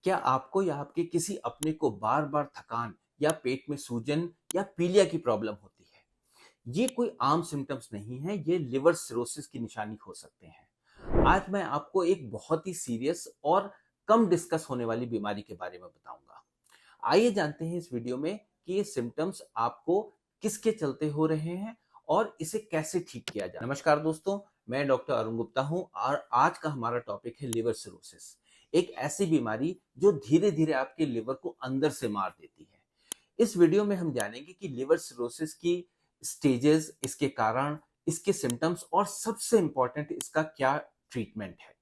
क्या आपको या आपके किसी अपने को बार-बार थकान या पेट में सूजन या पीलिया की प्रॉब्लम होती है? ये कोई आम सिम्पटम्स नहीं है, ये लिवर सिरोसिस की निशानी हो सकते हैं। आज मैं आपको एक बहुत ही सीरियस और कम डिस्कस होने वाली बीमारी के बारे में बताऊंगा। आइए जानते हैं इस वीडियो में कि ये सिम्पटम्स आपको किसके चलते हो रहे हैं और इसे कैसे ठीक किया जाए। नमस्कार दोस्तों, मैं डॉक्टर अरुण गुप्ता हूं और आज का हमारा टॉपिक है लिवर सिरोसिस। एक ऐसी बीमारी जो धीरे धीरे आपके लिवर को अंदर से मार देती है। इस वीडियो में हम जानेंगे कि लिवर सिरोसिस की स्टेजेस, इसके कारण, इसके सिम्टम्स और सबसे इंपॉर्टेंट इसका क्या ट्रीटमेंट है।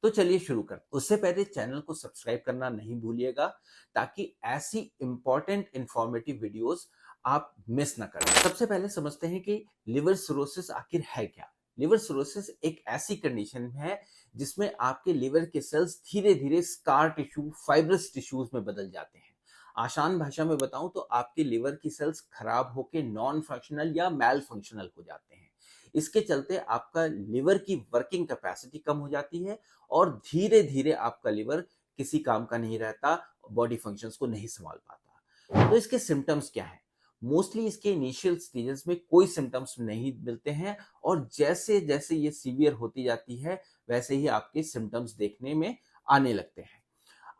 तो चलिए शुरू करते हैं। उससे पहले चैनल को सब्सक्राइब करना नहीं भूलिएगा ताकि ऐसी इंपॉर्टेंट इंफॉर्मेटिव वीडियोस आप मिस ना करें। सबसे पहले समझते हैं कि लिवर सिरोसिस आखिर है क्या। लिवर सिरोसिस एक ऐसी कंडीशन है जिसमें आपके लिवर के सेल्स धीरे धीरे स्कार टिश्यू, फाइब्रस टिश्यूज में बदल जाते हैं। आसान भाषा में बताऊं तो आपके लिवर की सेल्स खराब होकर नॉन फंक्शनल या मैल फंक्शनल हो जाते हैं। इसके चलते आपका लिवर की वर्किंग कैपेसिटी कम हो जाती है और धीरे धीरे आपका लिवर किसी काम का नहीं रहता, बॉडी फंक्शंस को नहीं संभाल पाता। तो इसके सिम्टम्स क्या हैं? मोस्टली इसके इनिशियल स्टेजेस में कोई सिम्टम्स नहीं मिलते हैं और जैसे जैसे ये सीवियर होती जाती है वैसे ही आपके सिम्टम्स देखने में आने लगते हैं।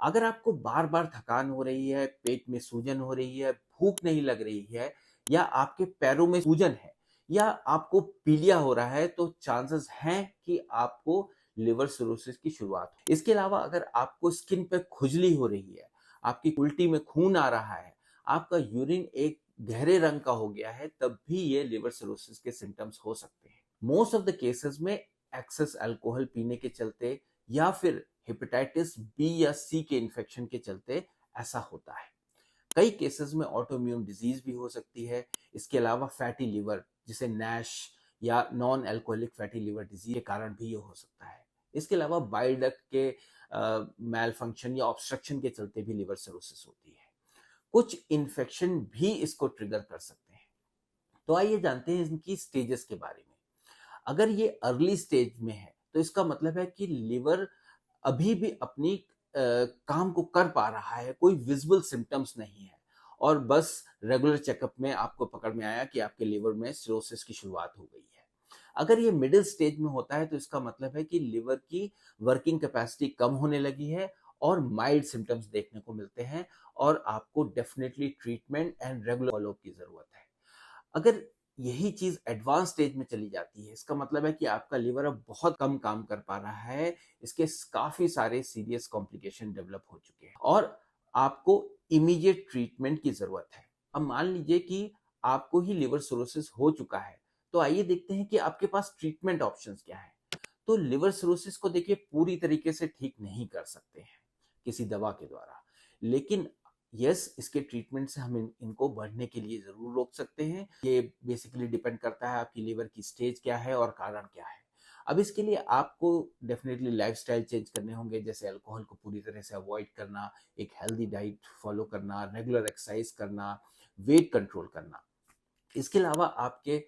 अगर आपको बार बार थकान हो रही है, पेट में सूजन हो रही है, भूख नहीं लग रही है या आपके पैरों में सूजन है या आपको पीलिया हो रहा है तो चांसेस हैं कि आपको लिवर सिरोसिस की शुरुआत हो। इसके अलावा अगर आपको स्किन पे खुजली हो रही है, आपकी उल्टी में खून आ रहा है, आपका यूरिन एक गहरे रंग का हो गया है, तब भी ये लिवर सिरोसिस के सिम्टम्स हो सकते हैं। मोस्ट ऑफ द केसेस में एक्सेस अल्कोहल पीने के चलते या फिर हेपेटाइटिस बी या सी के इन्फेक्शन के चलते ऐसा होता है। कई केसेस में ऑटोइम्यून डिजीज भी हो सकती है। इसके अलावा फैटी लिवर जिसे नैश या non alcoholic fatty liver disease के कारण भी ये हो सकता है। इसके अलावा बाइल डक्ट के मैल फंक्शन या ऑब्स्ट्रक्शन के चलते भी लिवर सिरोसिस होती है। कुछ इन्फेक्शन भी इसको ट्रिगर कर सकते हैं। तो आइए जानते हैं इनकी स्टेजेस के बारे में। अगर ये अर्ली स्टेज में है तो इसका मतलब है कि लिवर अभी भी अपनी काम को कर पा रहा है, कोई विजिबल सिम्टम्स नहीं है और बस रेगुलर चेकअप में आपको पकड़ में आया कि आपके लिवर में सिरोसिस की शुरुआत हो गई है। अगर ये मिडिल स्टेज में होता है तो इसका मतलब है कि लिवर की वर्किंग कैपेसिटी कम होने लगी है और माइल्ड सिम्टम्स देखने को मिलते हैं और आपको definitely treatment and regular follow up की जरूरत है। अगर यही चीज एडवांस स्टेज में चली जाती है, इसका मतलब है कि आपका लिवर अब बहुत कम काम कर पा रहा है, इसके काफी सारे सीरियस कॉम्प्लिकेशन डेवलप हो चुके हैं और आपको इमीडिएट ट्रीटमेंट की जरूरत है। अब मान लीजिए कि आपको ही लिवर सिरोसिस हो चुका है, तो आइए देखते हैं कि आपके पास ट्रीटमेंट ऑप्शंस क्या है। तो लिवर सिरोसिस को देखिए पूरी तरीके से ठीक नहीं कर सकते हैं किसी दवा के द्वारा, लेकिन यस, इसके ट्रीटमेंट से हम इनको बढ़ने के लिए जरूर रोक सकते हैं। ये बेसिकली डिपेंड करता है आपकी लिवर की स्टेज क्या है और कारण क्या है। अब इसके लिए आपको डेफिनेटली लाइफस्टाइल चेंज करने होंगे, जैसे अल्कोहल को पूरी तरह से अवॉइड करना, एक हेल्दी डाइट फॉलो करना, रेगुलर एक्सरसाइज करना, वेट कंट्रोल करना। इसके अलावा आपके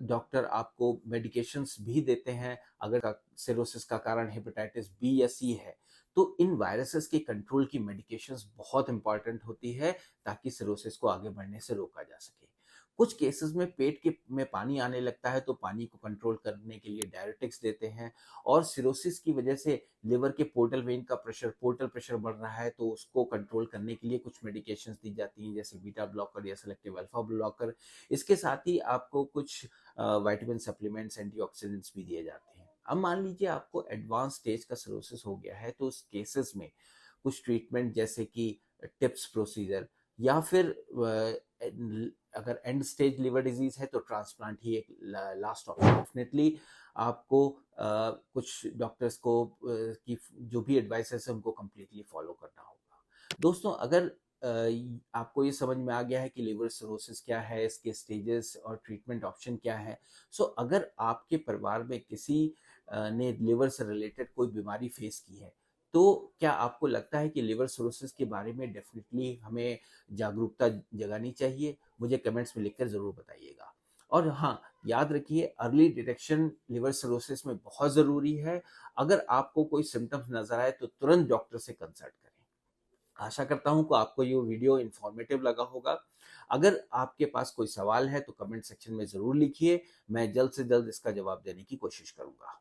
डॉक्टर आपको मेडिकेशंस भी देते हैं। अगर सिरोसिस का कारण हेपेटाइटिस बी या सी है तो इन वायरसेस के कंट्रोल की मेडिकेशंस बहुत इंपॉर्टेंट होती है ताकि सिरोसिस को आगे बढ़ने से रोका जा सके। कुछ केसेस में पेट के में पानी आने लगता है तो पानी को कंट्रोल करने के लिए डायरेटिक्स देते हैं और सिरोसिस की वजह से लिवर के पोर्टल वेन का प्रेशर, पोर्टल प्रेशर बढ़ रहा है तो उसको कंट्रोल करने के लिए कुछ मेडिकेशंस दी जाती हैं, जैसे बीटा ब्लॉकर या सेलेक्टिव अल्फा ब्लॉकर। इसके साथ ही आपको कुछ विटामिन सप्लीमेंट्स, एंटीऑक्सीडेंट्स भी दिए जाते हैं। अब मान लीजिए आपको एडवांस स्टेज का सिरोसिस हो गया है तो उस केसेस में कुछ ट्रीटमेंट जैसे कि टिप्स प्रोसीजर या फिर अगर एंड स्टेज लिवर डिजीज है तो ट्रांसप्लांट ही एक लास्ट ऑप्शन। डेफिनेटली आपको कुछ डॉक्टर्स को की जो भी एडवाइसेस है उनको कम्प्लीटली फॉलो करना होगा। दोस्तों, अगर आपको ये समझ में आ गया है कि लिवर सिरोसिस क्या है, इसके स्टेजेस और ट्रीटमेंट ऑप्शन क्या है, सो अगर आपके परिवार में किसी ने लिवर से रिलेटेड कोई बीमारी फेस की है तो क्या आपको लगता है कि लिवर सिरोसिस के बारे में डेफिनेटली हमें जागरूकता जगानी चाहिए? मुझे कमेंट्स में लिखकर जरूर बताइएगा। और हाँ, याद रखिए अर्ली डिटेक्शन लिवर सिरोसिस में बहुत ज़रूरी है। अगर आपको कोई सिम्टम्स नजर आए तो तुरंत डॉक्टर से कंसल्ट करें। आशा करता हूं कि आपको ये वीडियो इन्फॉर्मेटिव लगा होगा। अगर आपके पास कोई सवाल है तो कमेंट सेक्शन में ज़रूर लिखिए, मैं जल्द से जल्द इसका जवाब देने की कोशिश करूंगा।